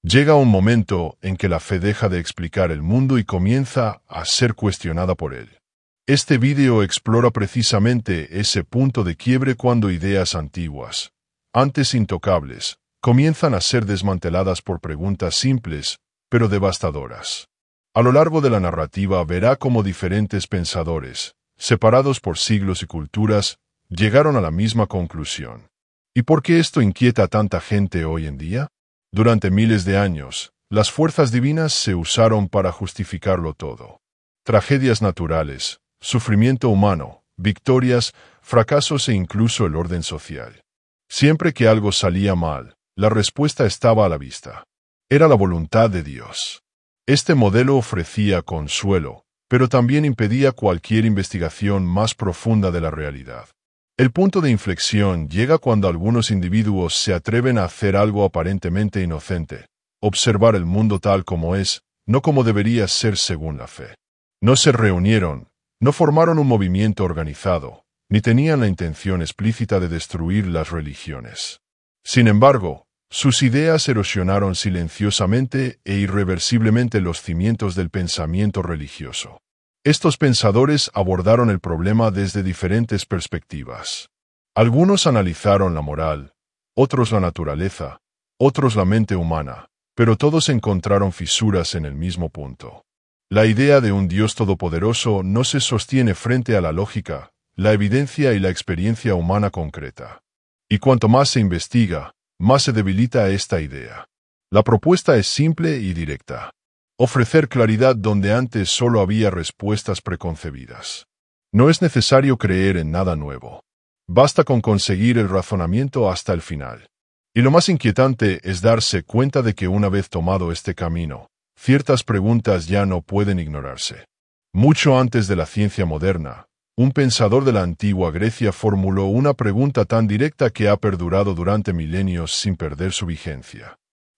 Llega un momento en que la fe deja de explicar el mundo y comienza a ser cuestionada por él. Este vídeo explora precisamente ese punto de quiebre cuando ideas antiguas, antes intocables, comienzan a ser desmanteladas por preguntas simples, pero devastadoras. A lo largo de la narrativa verá cómo diferentes pensadores, separados por siglos y culturas, llegaron a la misma conclusión. ¿Y por qué esto inquieta a tanta gente hoy en día? Durante miles de años, las fuerzas divinas se usaron para justificarlo todo. Tragedias naturales, sufrimiento humano, victorias, fracasos e incluso el orden social. Siempre que algo salía mal, la respuesta estaba a la vista. Era la voluntad de Dios. Este modelo ofrecía consuelo, pero también impedía cualquier investigación más profunda de la realidad. El punto de inflexión llega cuando algunos individuos se atreven a hacer algo aparentemente inocente, observar el mundo tal como es, no como debería ser según la fe. No se reunieron, no formaron un movimiento organizado, ni tenían la intención explícita de destruir las religiones. Sin embargo, sus ideas erosionaron silenciosamente e irreversiblemente los cimientos del pensamiento religioso. Estos pensadores abordaron el problema desde diferentes perspectivas. Algunos analizaron la moral, otros la naturaleza, otros la mente humana, pero todos encontraron fisuras en el mismo punto. La idea de un Dios todopoderoso no se sostiene frente a la lógica, la evidencia y la experiencia humana concreta. Y cuanto más se investiga, más se debilita esta idea. La propuesta es simple y directa. Ofrecer claridad donde antes solo había respuestas preconcebidas. No es necesario creer en nada nuevo. Basta con conseguir el razonamiento hasta el final. Y lo más inquietante es darse cuenta de que una vez tomado este camino, ciertas preguntas ya no pueden ignorarse. Mucho antes de la ciencia moderna, un pensador de la antigua Grecia formuló una pregunta tan directa que ha perdurado durante milenios sin perder su vigencia.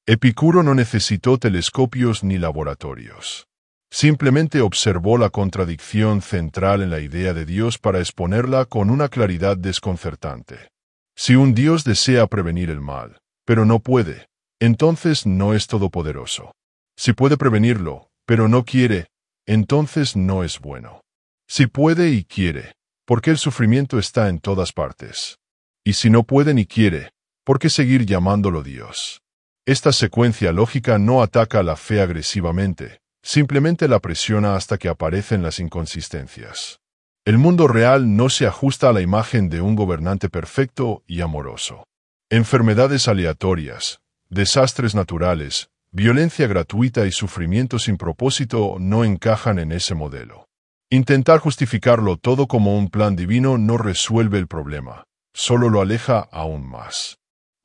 Epicuro no necesitó telescopios ni laboratorios. Simplemente observó la contradicción central en la idea de Dios para exponerla con una claridad desconcertante. Si un Dios desea prevenir el mal, pero no puede, entonces no es todopoderoso. Si puede prevenirlo, pero no quiere, entonces no es bueno. Si puede y quiere, ¿por qué el sufrimiento está en todas partes? Y si no puede ni quiere, ¿por qué seguir llamándolo Dios? Esta secuencia lógica no ataca a la fe agresivamente, simplemente la presiona hasta que aparecen las inconsistencias. El mundo real no se ajusta a la imagen de un gobernante perfecto y amoroso. Enfermedades aleatorias, desastres naturales, violencia gratuita y sufrimiento sin propósito no encajan en ese modelo. Intentar justificarlo todo como un plan divino no resuelve el problema, solo lo aleja aún más.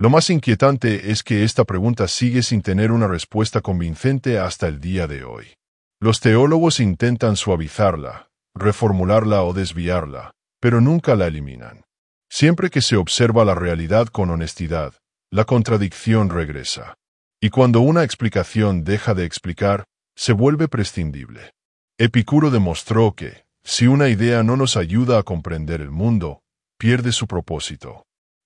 Lo más inquietante es que esta pregunta sigue sin tener una respuesta convincente hasta el día de hoy. Los teólogos intentan suavizarla, reformularla o desviarla, pero nunca la eliminan. Siempre que se observa la realidad con honestidad, la contradicción regresa. Y cuando una explicación deja de explicar, se vuelve prescindible. Epicuro demostró que, si una idea no nos ayuda a comprender el mundo, pierde su propósito.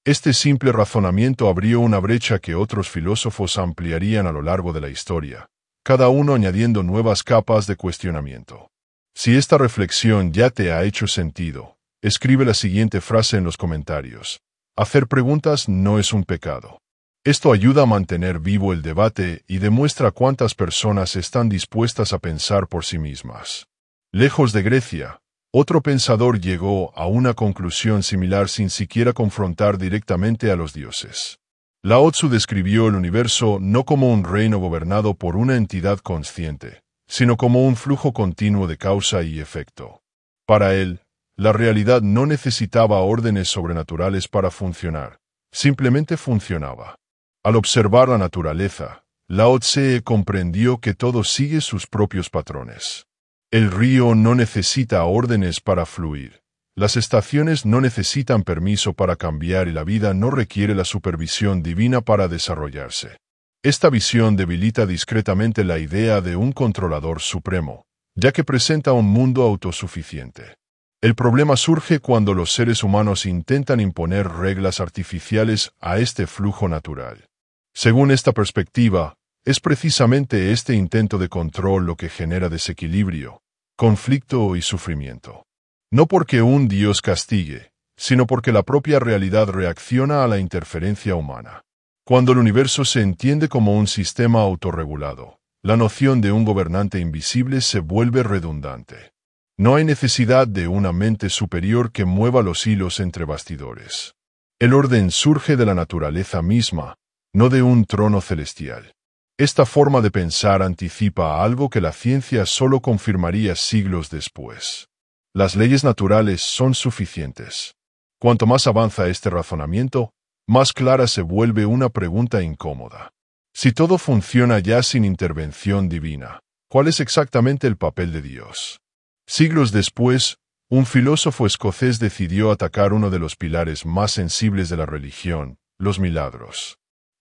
Este simple razonamiento abrió una brecha que otros filósofos ampliarían a lo largo de la historia, cada uno añadiendo nuevas capas de cuestionamiento. Si esta reflexión ya te ha hecho sentido, escribe la siguiente frase en los comentarios. Hacer preguntas no es un pecado. Esto ayuda a mantener vivo el debate y demuestra cuántas personas están dispuestas a pensar por sí mismas. Lejos de Grecia, otro pensador llegó a una conclusión similar sin siquiera confrontar directamente a los dioses. Lao Tzu describió el universo no como un reino gobernado por una entidad consciente, sino como un flujo continuo de causa y efecto. Para él, la realidad no necesitaba órdenes sobrenaturales para funcionar, simplemente funcionaba. Al observar la naturaleza, Lao Tse comprendió que todo sigue sus propios patrones. El río no necesita órdenes para fluir. Las estaciones no necesitan permiso para cambiar y la vida no requiere la supervisión divina para desarrollarse. Esta visión debilita discretamente la idea de un controlador supremo, ya que presenta un mundo autosuficiente. El problema surge cuando los seres humanos intentan imponer reglas artificiales a este flujo natural. Según esta perspectiva, Es precisamente este intento de control lo que genera desequilibrio, conflicto y sufrimiento. No porque un Dios castigue, sino porque la propia realidad reacciona a la interferencia humana. Cuando el universo se entiende como un sistema autorregulado, la noción de un gobernante invisible se vuelve redundante. No hay necesidad de una mente superior que mueva los hilos entre bastidores. El orden surge de la naturaleza misma, no de un trono celestial. Esta forma de pensar anticipa algo que la ciencia solo confirmaría siglos después. Las leyes naturales son suficientes. Cuanto más avanza este razonamiento, más clara se vuelve una pregunta incómoda. Si todo funciona ya sin intervención divina, ¿cuál es exactamente el papel de Dios? Siglos después, un filósofo escocés decidió atacar uno de los pilares más sensibles de la religión, los milagros.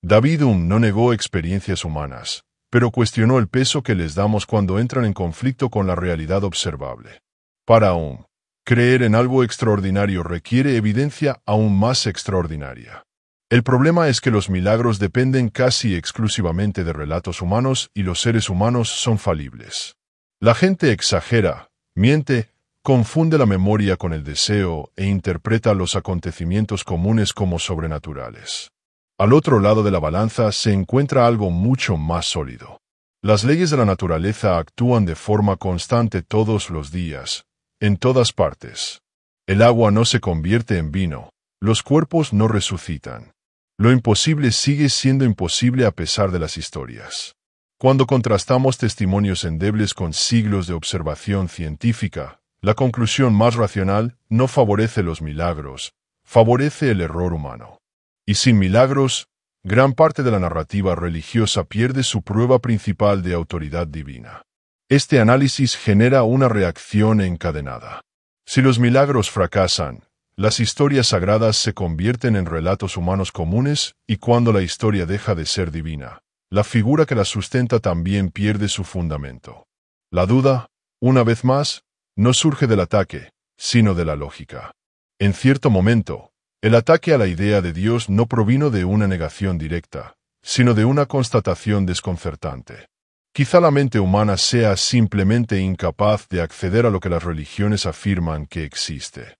David Hume no negó experiencias humanas, pero cuestionó el peso que les damos cuando entran en conflicto con la realidad observable. Para Hume, creer en algo extraordinario requiere evidencia aún más extraordinaria. El problema es que los milagros dependen casi exclusivamente de relatos humanos y los seres humanos son falibles. La gente exagera, miente, confunde la memoria con el deseo e interpreta los acontecimientos comunes como sobrenaturales. Al otro lado de la balanza se encuentra algo mucho más sólido. Las leyes de la naturaleza actúan de forma constante todos los días, en todas partes. El agua no se convierte en vino, los cuerpos no resucitan. Lo imposible sigue siendo imposible a pesar de las historias. Cuando contrastamos testimonios endebles con siglos de observación científica, la conclusión más racional no favorece los milagros, favorece el error humano. Y sin milagros, gran parte de la narrativa religiosa pierde su prueba principal de autoridad divina. Este análisis genera una reacción encadenada. Si los milagros fracasan, las historias sagradas se convierten en relatos humanos comunes y cuando la historia deja de ser divina, la figura que la sustenta también pierde su fundamento. La duda, una vez más, no surge del ataque, sino de la lógica. En cierto momento, el ataque a la idea de Dios no provino de una negación directa, sino de una constatación desconcertante. Quizá la mente humana sea simplemente incapaz de acceder a lo que las religiones afirman que existe.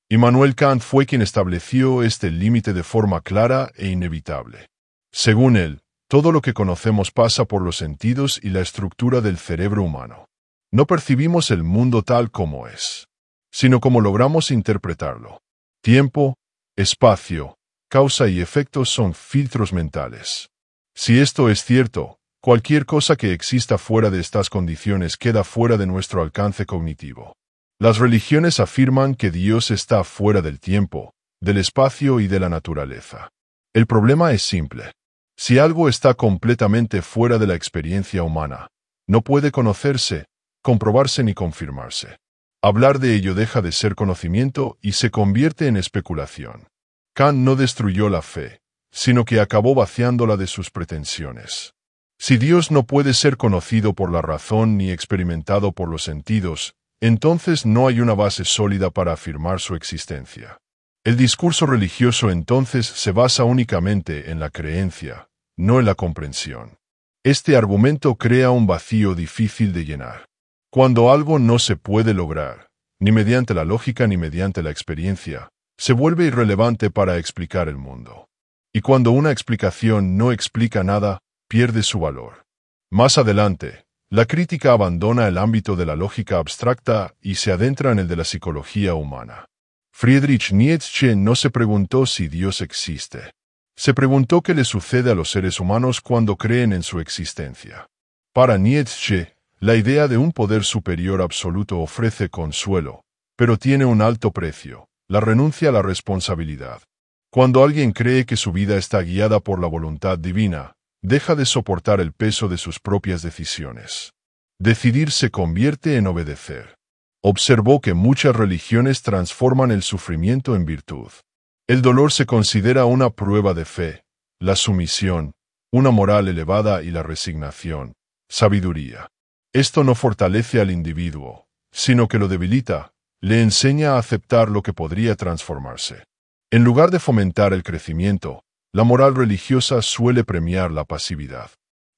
Immanuel Kant fue quien estableció este límite de forma clara e inevitable. Según él, todo lo que conocemos pasa por los sentidos y la estructura del cerebro humano. No percibimos el mundo tal como es, sino como logramos interpretarlo. Tiempo, espacio, causa y efecto son filtros mentales. Si esto es cierto, cualquier cosa que exista fuera de estas condiciones queda fuera de nuestro alcance cognitivo. Las religiones afirman que Dios está fuera del tiempo, del espacio y de la naturaleza. El problema es simple. Si algo está completamente fuera de la experiencia humana, no puede conocerse, comprobarse ni confirmarse. Hablar de ello deja de ser conocimiento y se convierte en especulación. Kant no destruyó la fe, sino que acabó vaciándola de sus pretensiones. Si Dios no puede ser conocido por la razón ni experimentado por los sentidos, entonces no hay una base sólida para afirmar su existencia. El discurso religioso entonces se basa únicamente en la creencia, no en la comprensión. Este argumento crea un vacío difícil de llenar. Cuando algo no se puede lograr, ni mediante la lógica ni mediante la experiencia, se vuelve irrelevante para explicar el mundo. Y cuando una explicación no explica nada, pierde su valor. Más adelante, la crítica abandona el ámbito de la lógica abstracta y se adentra en el de la psicología humana. Friedrich Nietzsche no se preguntó si Dios existe. Se preguntó qué le sucede a los seres humanos cuando creen en su existencia. Para Nietzsche, la idea de un poder superior absoluto ofrece consuelo, pero tiene un alto precio, la renuncia a la responsabilidad. Cuando alguien cree que su vida está guiada por la voluntad divina, deja de soportar el peso de sus propias decisiones. Decidir se convierte en obedecer. Observó que muchas religiones transforman el sufrimiento en virtud. El dolor se considera una prueba de fe, la sumisión, una moral elevada y la resignación, sabiduría. Esto no fortalece al individuo, sino que lo debilita, le enseña a aceptar lo que podría transformarse. En lugar de fomentar el crecimiento, la moral religiosa suele premiar la pasividad.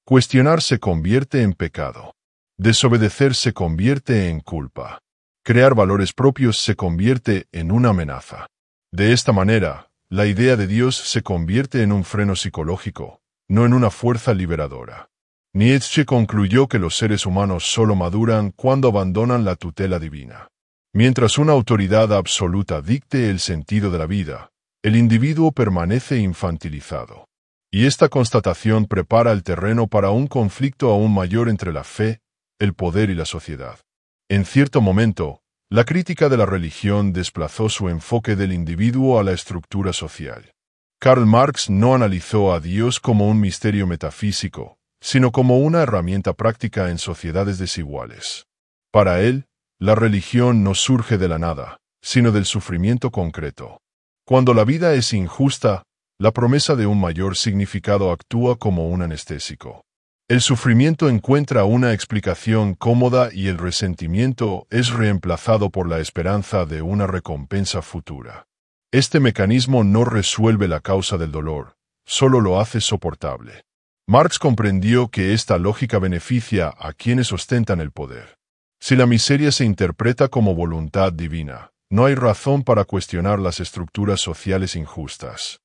Cuestionar se convierte en pecado. Desobedecer se convierte en culpa. Crear valores propios se convierte en una amenaza. De esta manera, la idea de Dios se convierte en un freno psicológico, no en una fuerza liberadora. Nietzsche concluyó que los seres humanos solo maduran cuando abandonan la tutela divina. Mientras una autoridad absoluta dicte el sentido de la vida, el individuo permanece infantilizado. Y esta constatación prepara el terreno para un conflicto aún mayor entre la fe, el poder y la sociedad. En cierto momento, la crítica de la religión desplazó su enfoque del individuo a la estructura social. Karl Marx no analizó a Dios como un misterio metafísico, sino como una herramienta práctica en sociedades desiguales. Para él, la religión no surge de la nada, sino del sufrimiento concreto. Cuando la vida es injusta, la promesa de un mayor significado actúa como un anestésico. El sufrimiento encuentra una explicación cómoda y el resentimiento es reemplazado por la esperanza de una recompensa futura. Este mecanismo no resuelve la causa del dolor, solo lo hace soportable. Marx comprendió que esta lógica beneficia a quienes ostentan el poder. Si la miseria se interpreta como voluntad divina, no hay razón para cuestionar las estructuras sociales injustas.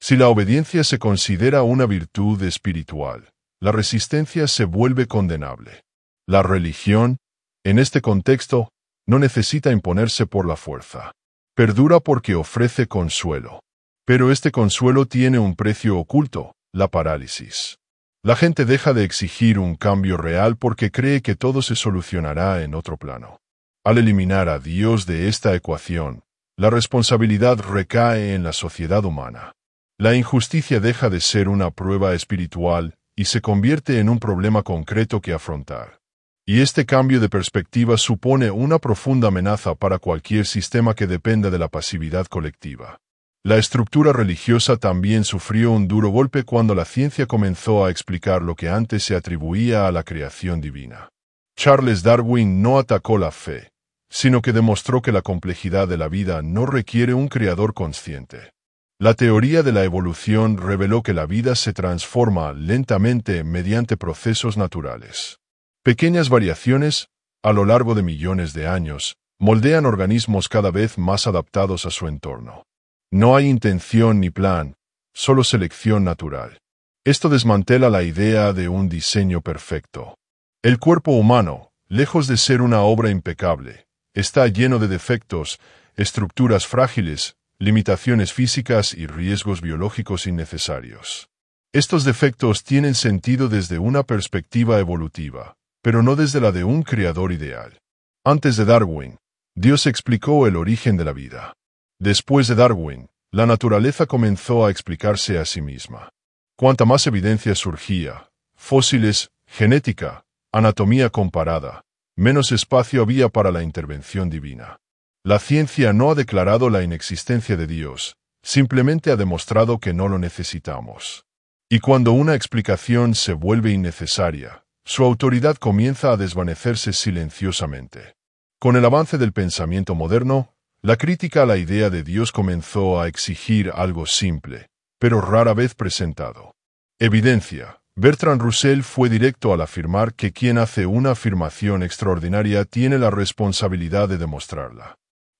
Si la obediencia se considera una virtud espiritual, la resistencia se vuelve condenable. La religión, en este contexto, no necesita imponerse por la fuerza. Perdura porque ofrece consuelo. Pero este consuelo tiene un precio oculto, la parálisis. La gente deja de exigir un cambio real porque cree que todo se solucionará en otro plano. Al eliminar a Dios de esta ecuación, la responsabilidad recae en la sociedad humana. La injusticia deja de ser una prueba espiritual y se convierte en un problema concreto que afrontar. Y este cambio de perspectiva supone una profunda amenaza para cualquier sistema que dependa de la pasividad colectiva. La estructura religiosa también sufrió un duro golpe cuando la ciencia comenzó a explicar lo que antes se atribuía a la creación divina. Charles Darwin no atacó la fe, sino que demostró que la complejidad de la vida no requiere un creador consciente. La teoría de la evolución reveló que la vida se transforma lentamente mediante procesos naturales. Pequeñas variaciones, a lo largo de millones de años, moldean organismos cada vez más adaptados a su entorno. No hay intención ni plan, solo selección natural. Esto desmantela la idea de un diseño perfecto. El cuerpo humano, lejos de ser una obra impecable, está lleno de defectos, estructuras frágiles, limitaciones físicas y riesgos biológicos innecesarios. Estos defectos tienen sentido desde una perspectiva evolutiva, pero no desde la de un creador ideal. Antes de Darwin, Dios explicó el origen de la vida. Después de Darwin, la naturaleza comenzó a explicarse a sí misma. Cuanta más evidencia surgía, fósiles, genética, anatomía comparada, menos espacio había para la intervención divina. La ciencia no ha declarado la inexistencia de Dios, simplemente ha demostrado que no lo necesitamos. Y cuando una explicación se vuelve innecesaria, su autoridad comienza a desvanecerse silenciosamente. Con el avance del pensamiento moderno, la crítica a la idea de Dios comenzó a exigir algo simple, pero rara vez presentado. Evidencia. Bertrand Russell fue directo al afirmar que quien hace una afirmación extraordinaria tiene la responsabilidad de demostrarla.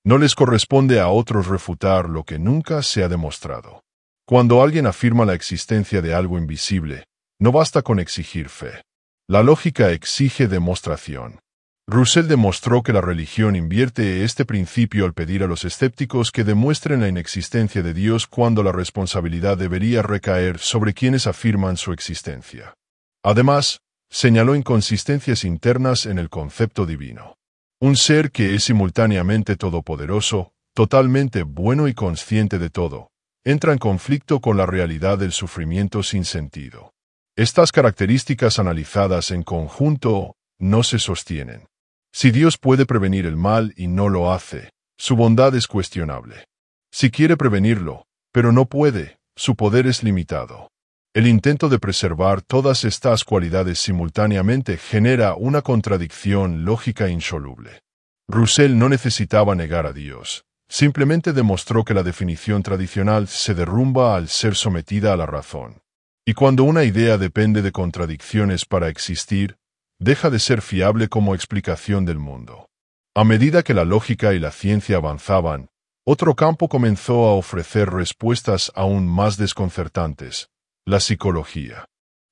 No les corresponde a otros refutar lo que nunca se ha demostrado. Cuando alguien afirma la existencia de algo invisible, no basta con exigir fe. La lógica exige demostración. Russell demostró que la religión invierte este principio al pedir a los escépticos que demuestren la inexistencia de Dios cuando la responsabilidad debería recaer sobre quienes afirman su existencia. Además, señaló inconsistencias internas en el concepto divino. Un ser que es simultáneamente todopoderoso, totalmente bueno y consciente de todo, entra en conflicto con la realidad del sufrimiento sin sentido. Estas características analizadas en conjunto no se sostienen. Si Dios puede prevenir el mal y no lo hace, su bondad es cuestionable. Si quiere prevenirlo, pero no puede, su poder es limitado. El intento de preservar todas estas cualidades simultáneamente genera una contradicción lógica insoluble. Russell no necesitaba negar a Dios, simplemente demostró que la definición tradicional se derrumba al ser sometida a la razón. Y cuando una idea depende de contradicciones para existir, deja de ser fiable como explicación del mundo. A medida que la lógica y la ciencia avanzaban, otro campo comenzó a ofrecer respuestas aún más desconcertantes: la psicología.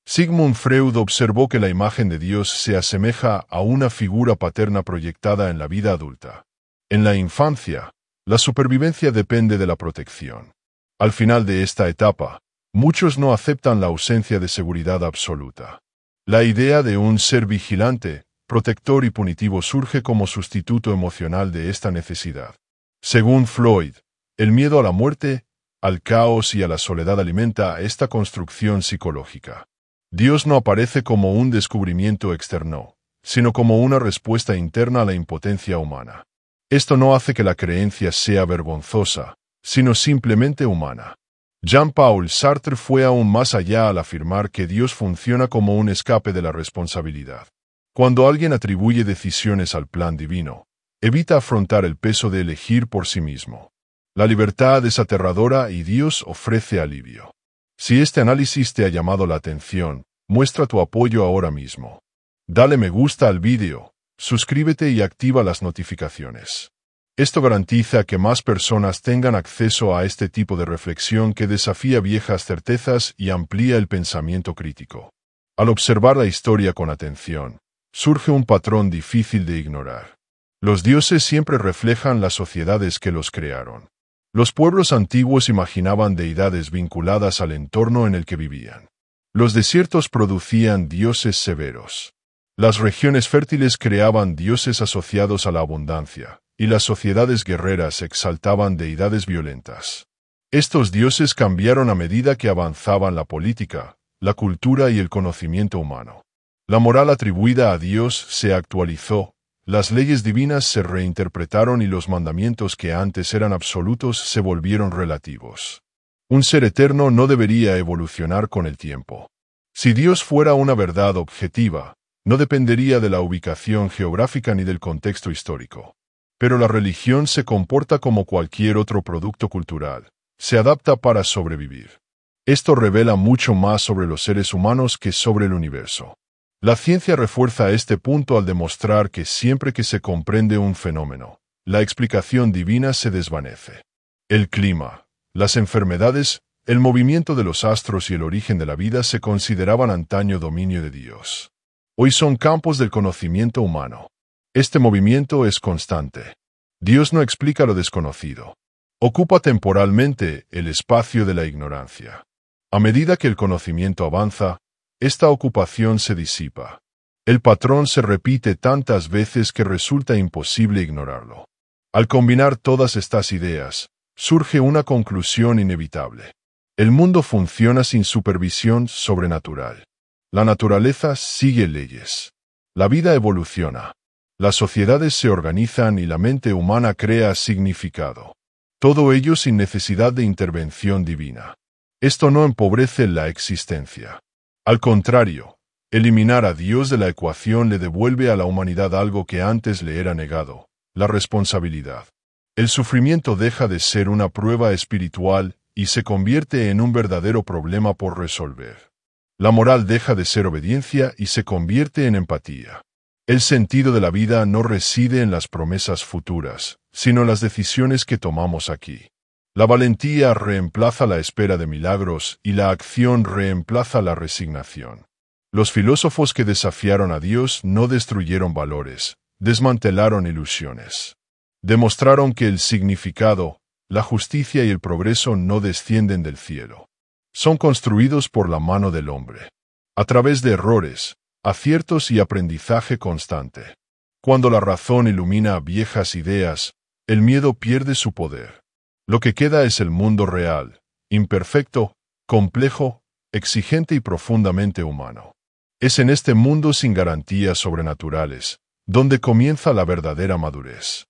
Sigmund Freud observó que la imagen de Dios se asemeja a una figura paterna proyectada en la vida adulta. En la infancia, la supervivencia depende de la protección. Al final de esta etapa, muchos no aceptan la ausencia de seguridad absoluta. La idea de un ser vigilante, protector y punitivo surge como sustituto emocional de esta necesidad. Según Freud, el miedo a la muerte, al caos y a la soledad alimenta esta construcción psicológica. Dios no aparece como un descubrimiento externo, sino como una respuesta interna a la impotencia humana. Esto no hace que la creencia sea vergonzosa, sino simplemente humana. Jean-Paul Sartre fue aún más allá al afirmar que Dios funciona como un escape de la responsabilidad. Cuando alguien atribuye decisiones al plan divino, evita afrontar el peso de elegir por sí mismo. La libertad es aterradora y Dios ofrece alivio. Si este análisis te ha llamado la atención, muestra tu apoyo ahora mismo. Dale me gusta al vídeo, suscríbete y activa las notificaciones. Esto garantiza que más personas tengan acceso a este tipo de reflexión que desafía viejas certezas y amplía el pensamiento crítico. Al observar la historia con atención, surge un patrón difícil de ignorar. Los dioses siempre reflejan las sociedades que los crearon. Los pueblos antiguos imaginaban deidades vinculadas al entorno en el que vivían. Los desiertos producían dioses severos. Las regiones fértiles creaban dioses asociados a la abundancia, y las sociedades guerreras exaltaban deidades violentas. Estos dioses cambiaron a medida que avanzaban la política, la cultura y el conocimiento humano. La moral atribuida a Dios se actualizó, las leyes divinas se reinterpretaron y los mandamientos que antes eran absolutos se volvieron relativos. Un ser eterno no debería evolucionar con el tiempo. Si Dios fuera una verdad objetiva, no dependería de la ubicación geográfica ni del contexto histórico. Pero la religión se comporta como cualquier otro producto cultural, se adapta para sobrevivir. Esto revela mucho más sobre los seres humanos que sobre el universo. La ciencia refuerza este punto al demostrar que siempre que se comprende un fenómeno, la explicación divina se desvanece. El clima, las enfermedades, el movimiento de los astros y el origen de la vida se consideraban antaño dominio de Dios. Hoy son campos del conocimiento humano. Este movimiento es constante. Dios no explica lo desconocido. Ocupa temporalmente el espacio de la ignorancia. A medida que el conocimiento avanza, esta ocupación se disipa. El patrón se repite tantas veces que resulta imposible ignorarlo. Al combinar todas estas ideas, surge una conclusión inevitable. El mundo funciona sin supervisión sobrenatural. La naturaleza sigue leyes. La vida evoluciona. Las sociedades se organizan y la mente humana crea significado. Todo ello sin necesidad de intervención divina. Esto no empobrece la existencia. Al contrario, eliminar a Dios de la ecuación le devuelve a la humanidad algo que antes le era negado: la responsabilidad. El sufrimiento deja de ser una prueba espiritual y se convierte en un verdadero problema por resolver. La moral deja de ser obediencia y se convierte en empatía. El sentido de la vida no reside en las promesas futuras, sino en las decisiones que tomamos aquí. La valentía reemplaza la espera de milagros y la acción reemplaza la resignación. Los filósofos que desafiaron a Dios no destruyeron valores, desmantelaron ilusiones. Demostraron que el significado, la justicia y el progreso no descienden del cielo. Son construidos por la mano del hombre, a través de errores, aciertos y aprendizaje constante. Cuando la razón ilumina viejas ideas, el miedo pierde su poder. Lo que queda es el mundo real, imperfecto, complejo, exigente y profundamente humano. Es en este mundo sin garantías sobrenaturales, donde comienza la verdadera madurez.